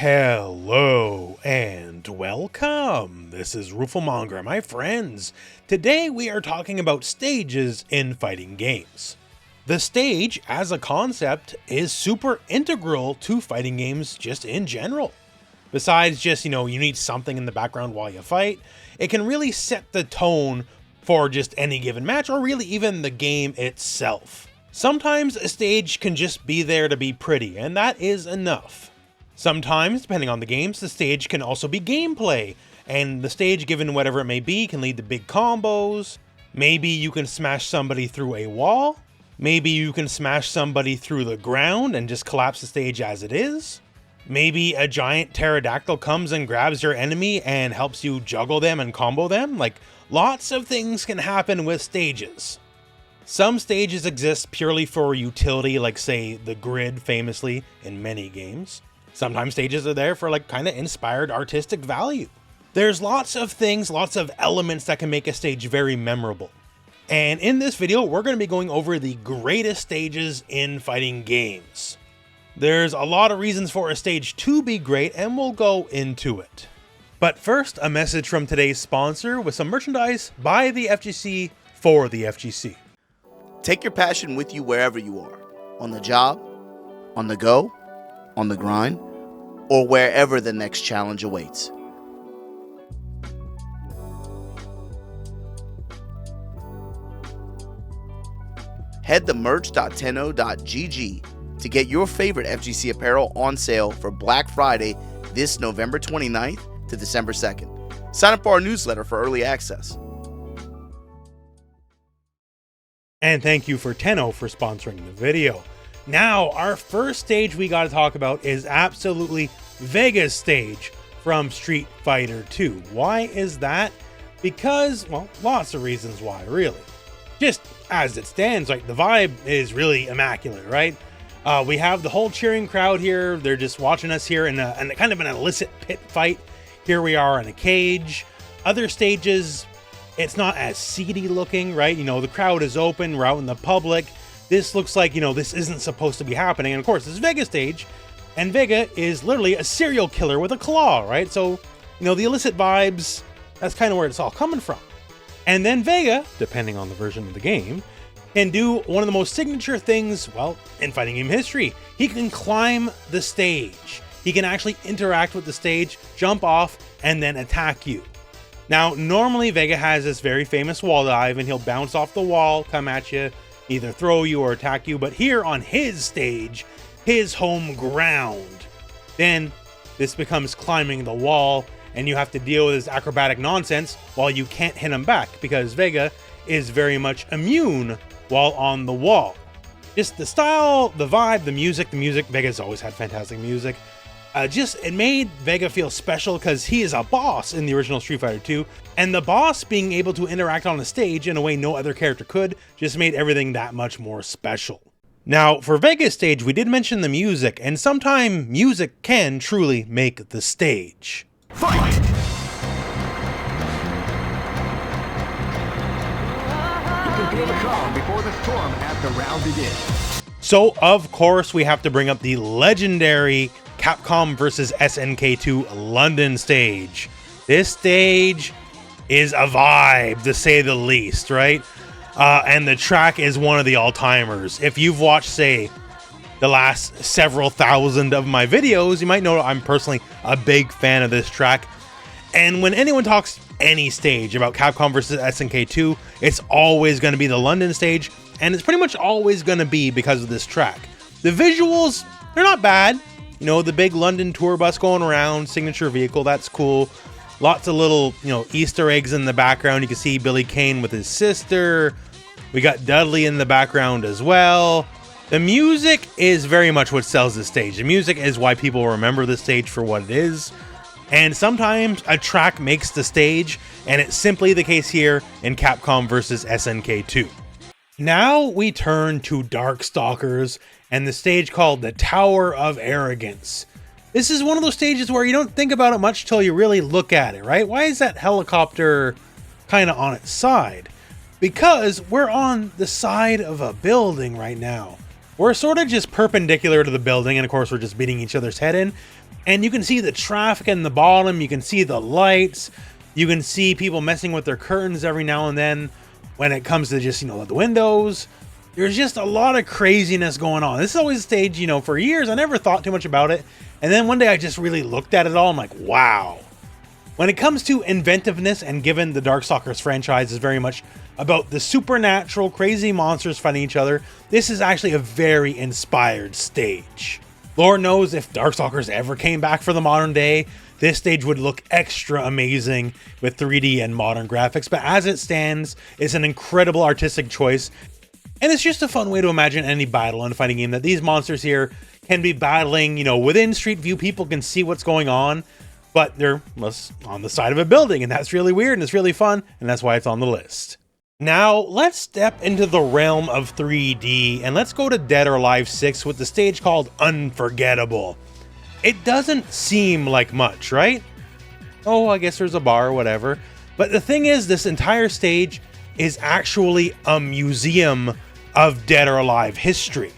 Hello and welcome. This is Rooflemonger, my friends. Today we are talking about stages in fighting games. The stage as a concept is super integral to fighting games just in general. Besides just, you need something in the background while you fight, it can really set the tone for just any given match or really even the game itself. Sometimes a stage can just be there to be pretty, and that is enough. Sometimes, depending on the games, the stage can also be gameplay, and the stage, given whatever it may be, can lead to big combos. Maybe you can smash somebody through a wall. Maybe you can smash somebody through the ground and just collapse the stage as it is. Maybe a giant pterodactyl comes and grabs your enemy and helps you juggle them and combo them. Like, lots of things can happen with stages. Some stages exist purely for utility, like say the grid famously in many games. Sometimes stages are there for kind of inspired artistic value. There's lots of things, lots of elements that can make a stage very memorable. And in this video, we're going to be going over the greatest stages in fighting games. There's a lot of reasons for a stage to be great, and we'll go into it. But first, a message from today's sponsor with some merchandise by the FGC for the FGC. Take your passion with you wherever you are, on the job, on the go, on the grind, or wherever the next challenge awaits. Head to merch.tenno.gg to get your favorite FGC apparel on sale for Black Friday this November 29th to December 2nd. Sign up for our newsletter for early access. And thank you for Tenno for sponsoring the video. Now, our first stage we got to talk about is absolutely Vega's stage from Street Fighter 2. Why is that? Because, well, lots of reasons why, really. Just as it stands, the vibe is really immaculate, right? We have the whole cheering crowd here. They're just watching us here in a kind of an illicit pit fight. Here we are in a cage. Other stages, it's not as seedy looking, right? The crowd is open, we're out in the public. This looks like, this isn't supposed to be happening. And of course, it's Vega's stage, and Vega is literally a serial killer with a claw, right? So, the illicit vibes, that's kind of where it's all coming from. And then Vega, depending on the version of the game, can do one of the most signature things, well, in fighting game history. He can climb the stage. He can actually interact with the stage, jump off, and then attack you. Now, normally Vega has this very famous wall dive, and he'll bounce off the wall, come at you, either throw you or attack you. But here on his stage, his home ground, then this becomes climbing the wall, and you have to deal with his acrobatic nonsense while you can't hit him back, because Vega is very much immune while on the wall. Just the style, the vibe, the music, Vega's always had fantastic music. It made Vega feel special because he is a boss in the original Street Fighter 2, and the boss being able to interact on the stage in a way no other character could just made everything that much more special. Now, for Vega's stage, we did mention the music, and sometimes music can truly make the stage. Fight! You can feel the calm before the storm as the round begins. So, of course, we have to bring up the legendary Capcom vs. SNK2 London stage. This stage is a vibe, to say the least, right? And the track is one of the all-timers. If you've watched, say, the last several thousand of my videos, you might know I'm personally a big fan of this track. And when anyone talks any stage about Capcom vs. SNK2, it's always going to be the London stage, and it's pretty much always going to be because of this track. The visuals, they're not bad. The big London tour bus going around, signature vehicle, that's cool. Lots of little, Easter eggs in the background. You can see Billy Kane with his sister. We got Dudley in the background as well. The music is very much what sells the stage. The music is why people remember the stage for what it is. And sometimes a track makes the stage, and it's simply the case here in Capcom vs. SNK2. Now we turn to Darkstalkers and the stage called the Tower of Arrogance. This is one of those stages where you don't think about it much till you really look at it, right? Why is that helicopter kind of on its side? Because we're on the side of a building right now. We're sort of just perpendicular to the building, and of course we're just beating each other's head in. And you can see the traffic in the bottom, you can see the lights, you can see people messing with their curtains every now and then when it comes to just, the windows. There's just a lot of craziness going on. This is always a stage, for years I never thought too much about it. And then one day I just really looked at it all. I'm like, wow. When it comes to inventiveness, and given the Darkstalkers franchise is very much about the supernatural, crazy monsters fighting each other, this is actually a very inspired stage. Lord knows if Darkstalkers ever came back for the modern day, this stage would look extra amazing with 3D and modern graphics, but as it stands, it's an incredible artistic choice, and it's just a fun way to imagine any battle in a fighting game, that these monsters here can be battling, within street view, people can see what's going on, but they're on the side of a building, and that's really weird, and it's really fun, and that's why it's on the list. Now, let's step into the realm of 3D, and let's go to Dead or Alive 6 with the stage called Unforgettable. It doesn't seem like much, right? Oh, I guess there's a bar or whatever. But the thing is, this entire stage is actually a museum of Dead or Alive history.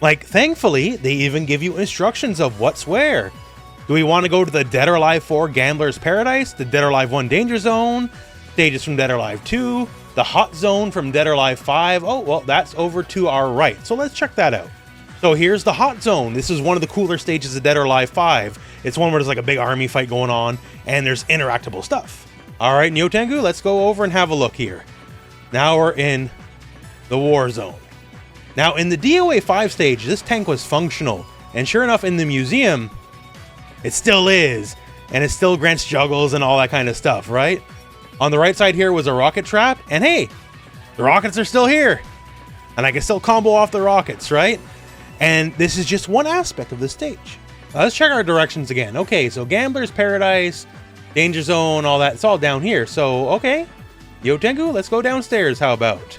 Like, thankfully, they even give you instructions of what's where. Do we want to go to the Dead or Alive 4 Gambler's Paradise, the Dead or Alive 1 Danger Zone, stages from Dead or Alive 2, the Hot Zone from Dead or Alive 5. Oh, well, that's over to our right. So let's check that out. So here's the Hot Zone. This is one of the cooler stages of Dead or Alive 5. It's one where there's like a big army fight going on, and there's interactable stuff. All right, Nyotengu, let's go over and have a look here. Now we're in the War Zone. Now in the DOA 5 stage, this tank was functional, and sure enough, in the museum, it still is, and it still grants juggles and all that kind of stuff, right? On the right side here was a rocket trap, and hey, the rockets are still here, and I can still combo off the rockets, right? And this is just one aspect of the stage. Let's check our directions again. Okay, so Gambler's Paradise, Danger Zone, all that, it's all down here. So, okay, Nyotengu, let's go downstairs, how about?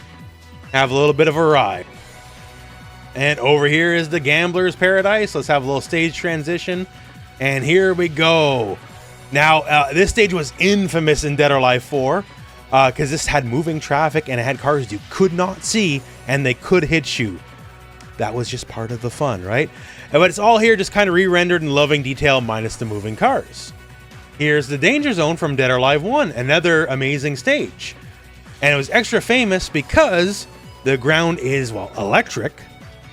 Have a little bit of a ride. And over here is the Gambler's Paradise. Let's have a little stage transition, and here we go. Now, this stage was infamous in Dead or Alive 4 because this had moving traffic and it had cars you could not see and they could hit you. That was just part of the fun, right? But it's all here just kind of re-rendered in loving detail minus the moving cars. Here's the Danger Zone from Dead or Alive 1, another amazing stage. And it was extra famous because the ground is, well, electric.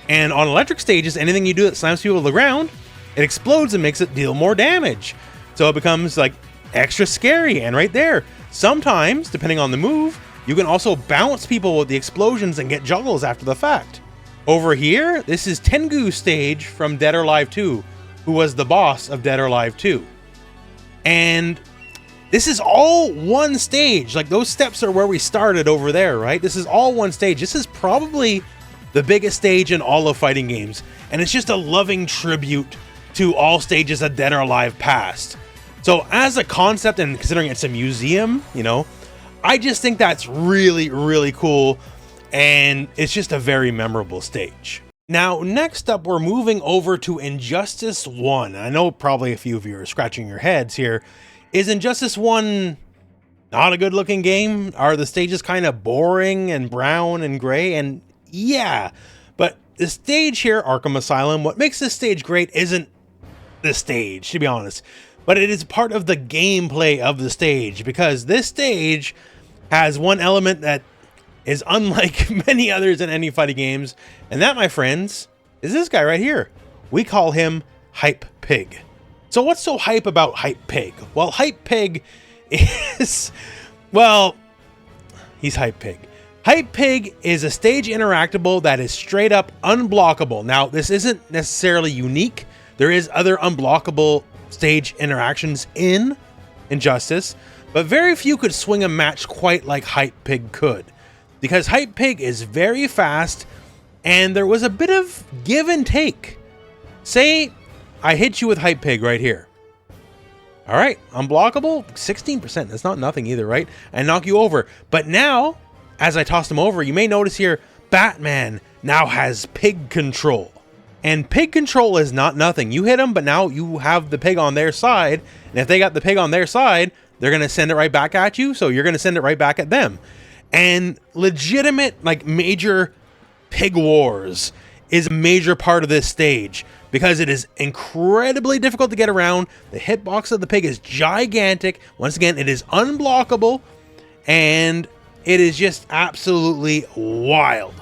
And on electric stages, anything you do that slams people to the ground, it explodes and makes it deal more damage. So it becomes like extra scary. And right there, sometimes, depending on the move, you can also bounce people with the explosions and get juggles after the fact. Over here, this is Tengu's stage from Dead or Alive 2, who was the boss of Dead or Alive 2. And this is all one stage. Like, those steps are where we started over there, right? This is all one stage. This is probably the biggest stage in all of fighting games. And it's just a loving tribute to all stages of Dead or Alive past. So as a concept, and considering it's a museum, I just think that's really, really cool. And it's just a very memorable stage. Now, next up, we're moving over to Injustice 1. I know probably a few of you are scratching your heads here. Is Injustice 1 not a good looking game? Are the stages kind of boring and brown and gray? And yeah, but the stage here, Arkham Asylum, what makes this stage great isn't the stage, to be honest, but it is part of the gameplay of the stage, because this stage has one element that is unlike many others in any fighting games, and that, my friends, is this guy right here. We call him Hype Pig. So what's so hype about Hype Pig? Well, Hype Pig is, well, he's Hype Pig. Hype Pig is a stage interactable that is straight up unblockable. Now, this isn't necessarily unique. There is other unblockable stage interactions in Injustice, but very few could swing a match quite like Hype Pig could, because Hype Pig is very fast, and there was a bit of give and take. Say I hit you with Hype Pig right here. All right, unblockable, 16%. That's not nothing either, right? And knock you over. But now, as I tossed him over, you may notice here, Batman now has pig control. And pig control is not nothing. You hit them, but now you have the pig on their side. And if they got the pig on their side, they're going to send it right back at you. So you're going to send it right back at them. And legitimate, like, major pig wars is a major part of this stage. because it is incredibly difficult to get around. The hitbox of the pig is gigantic. Once again, it is unblockable, and it is just absolutely wild.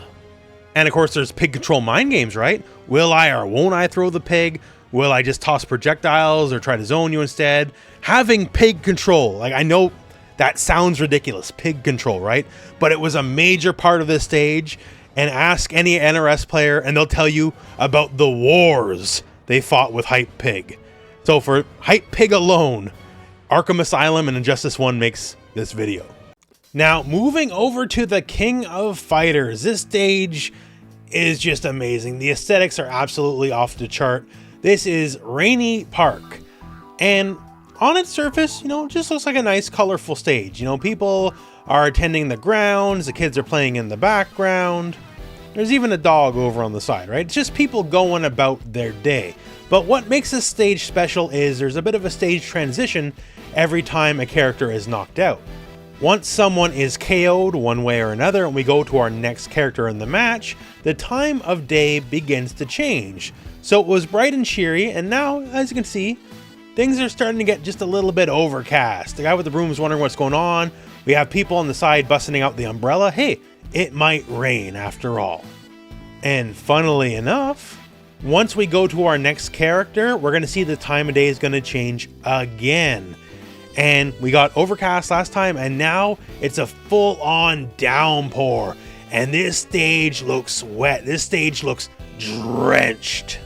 And of course, there's pig control mind games, right? Will I or won't I throw the pig? Will I just toss projectiles or try to zone you instead? Having pig control, like, I know that sounds ridiculous, pig control, right? But it was a major part of this stage. And ask any NRS player and they'll tell you about the wars they fought with Hype Pig. So for Hype Pig alone, Arkham Asylum and Injustice 1 makes this video. Now, moving over to the King of Fighters. This stage is just amazing. The aesthetics are absolutely off the chart. This is Rainy Park. And on its surface, you know, it just looks like a nice, colorful stage. You know, people are attending the grounds, the kids are playing in the background. There's even a dog over on the side, right? It's just people going about their day. But what makes this stage special is there's a bit of a stage transition every time a character is knocked out. Once someone is KO'd one way or another and we go to our next character in the match, the time of day begins to change. So it was bright and cheery, and now, as you can see, things are starting to get just a little bit overcast. The guy with the broom is wondering what's going on. We have people on the side busting out the umbrella. Hey, it might rain after all. And funnily enough, once we go to our next character, we're going to see the time of day is going to change again. And we got overcast last time, and now it's a full-on downpour. And this stage looks wet. This stage looks drenched.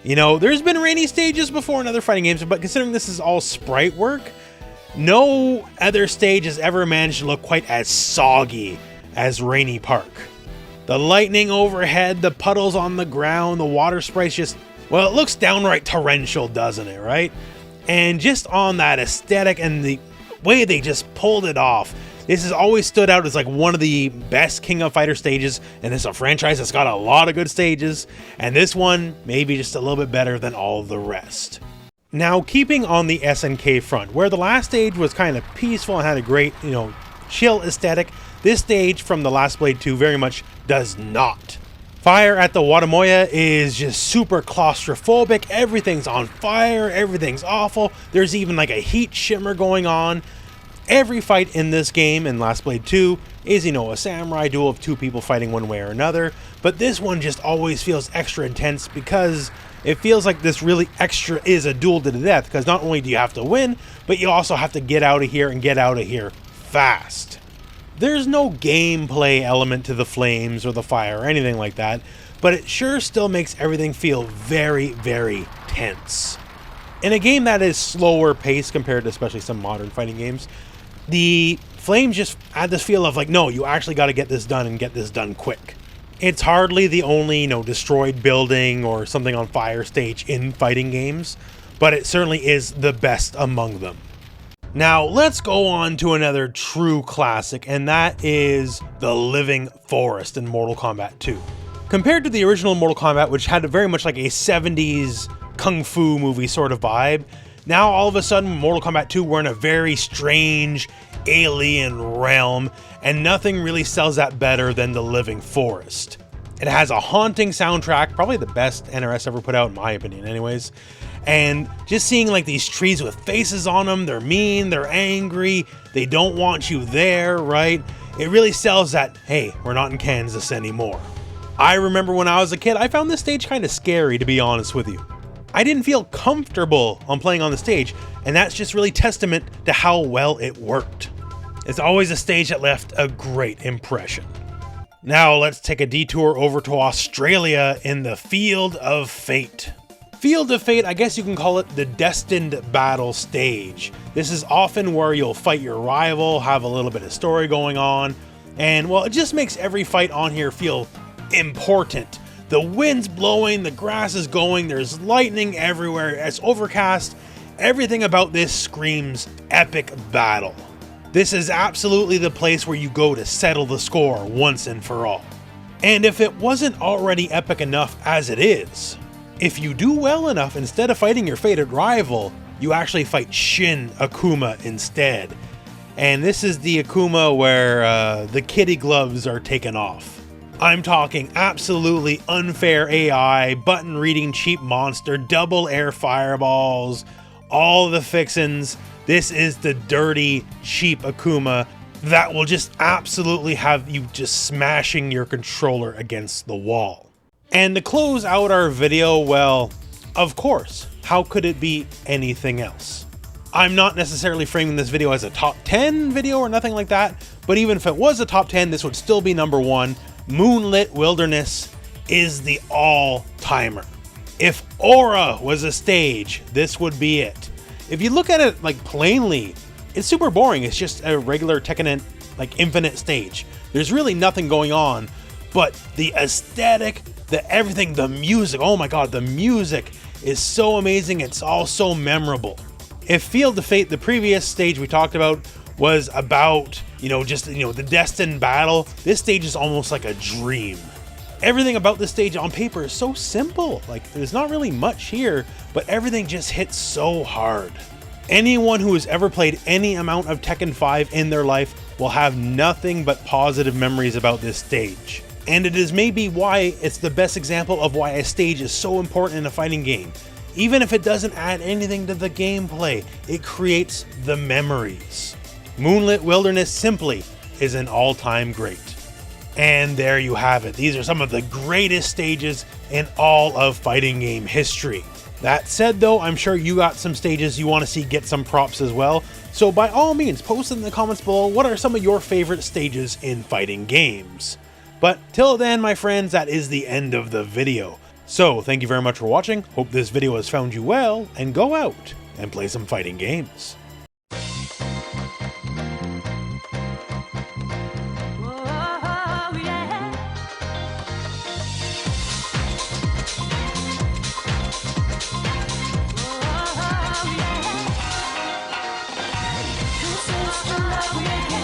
You know, there's been rainy stages before in other fighting games, but considering this is all sprite work, no other stage has ever managed to look quite as soggy as Rainy Park. The lightning overhead, the puddles on the ground, the water sprites just, well, it looks downright torrential, doesn't it, right? And just on that aesthetic and the way they just pulled it off, this has always stood out as like one of the best King of Fighter stages, and it's a franchise that's got a lot of good stages, and this one maybe just a little bit better than all the rest. Now, keeping on the SNK front, where the last stage was kind of peaceful and had a great, you know, chill aesthetic, this stage from The Last Blade 2 very much does not. Fire at the Watamoya is just super claustrophobic. Everything's on fire, everything's awful. There's even like a heat shimmer going on. Every fight in this game, in Last Blade 2, is, you know, a samurai duel of two people fighting one way or another. But this one just always feels extra intense because it feels like this really extra is a duel to the death, because not only do you have to win, but you also have to get out of here and get out of here fast. There's no gameplay element to the flames or the fire or anything like that, but it sure still makes everything feel very, very tense. In a game that is slower paced compared to especially some modern fighting games, the flames just add this feel of like, no, you actually got to get this done and get this done quick. It's hardly the only, you know, destroyed building or something on fire stage in fighting games, but it certainly is the best among them. Now, let's go on to another true classic, and that is the Living Forest in Mortal Kombat 2. Compared to the original Mortal Kombat, which had very much like a 70s kung fu movie sort of vibe, now all of a sudden Mortal Kombat 2 we're in a very strange alien realm, and nothing really sells that better than the Living Forest. It has a haunting soundtrack, probably the best NRS ever put out in my opinion anyways. And just seeing like these trees with faces on them, they're mean, they're angry, they don't want you there, right? It really sells that, hey, we're not in Kansas anymore. I remember when I was a kid, I found this stage kind of scary, to be honest with you. I didn't feel comfortable on playing on the stage, and that's just really testament to how well it worked. It's always a stage that left a great impression. Now let's take a detour over to Australia in the Field of Fate. Field of Fate, I guess you can call it the Destined Battle stage. This is often where you'll fight your rival, have a little bit of story going on, and well, it just makes every fight on here feel important. The wind's blowing, the grass is going, there's lightning everywhere, it's overcast. Everything about this screams epic battle. This is absolutely the place where you go to settle the score once and for all. And if it wasn't already epic enough as it is, if you do well enough, instead of fighting your fated rival, you actually fight Shin Akuma instead. And this is the Akuma where the kitty gloves are taken off. I'm talking absolutely unfair AI, button reading cheap monster, double air fireballs, all the fixins. This is the dirty, cheap Akuma that will just absolutely have you just smashing your controller against the wall. And to close out our video, well, of course, how could it be anything else? I'm not necessarily framing this video as a top 10 video or nothing like that, but even if it was a top 10, this would still be number 1. Moonlit Wilderness is the all-timer. If Aura was a stage, this would be it. If you look at it like plainly, it's super boring. It's just a regular Tekken like infinite stage. There's really nothing going on, but the aesthetic, the everything, the music, oh my god, the music is so amazing. It's all so memorable. If Field of Fate, the previous stage we talked about, was about, the destined battle, this stage is almost like a dream. Everything about this stage on paper is so simple. Like, there's not really much here, but everything just hits so hard. Anyone who has ever played any amount of Tekken 5 in their life will have nothing but positive memories about this stage. And it is maybe why it's the best example of why a stage is so important in a fighting game. Even if it doesn't add anything to the gameplay, it creates the memories. Moonlit Wilderness simply is an all-time great. And there you have it. These are some of the greatest stages in all of fighting game history. That said though, I'm sure you got some stages you want to see get some props as well. So by all means, post in the comments below what are some of your favorite stages in fighting games. But till then, my friends, that is the end of the video. So thank you very much for watching. Hope this video has found you well, and go out and play some fighting games. Love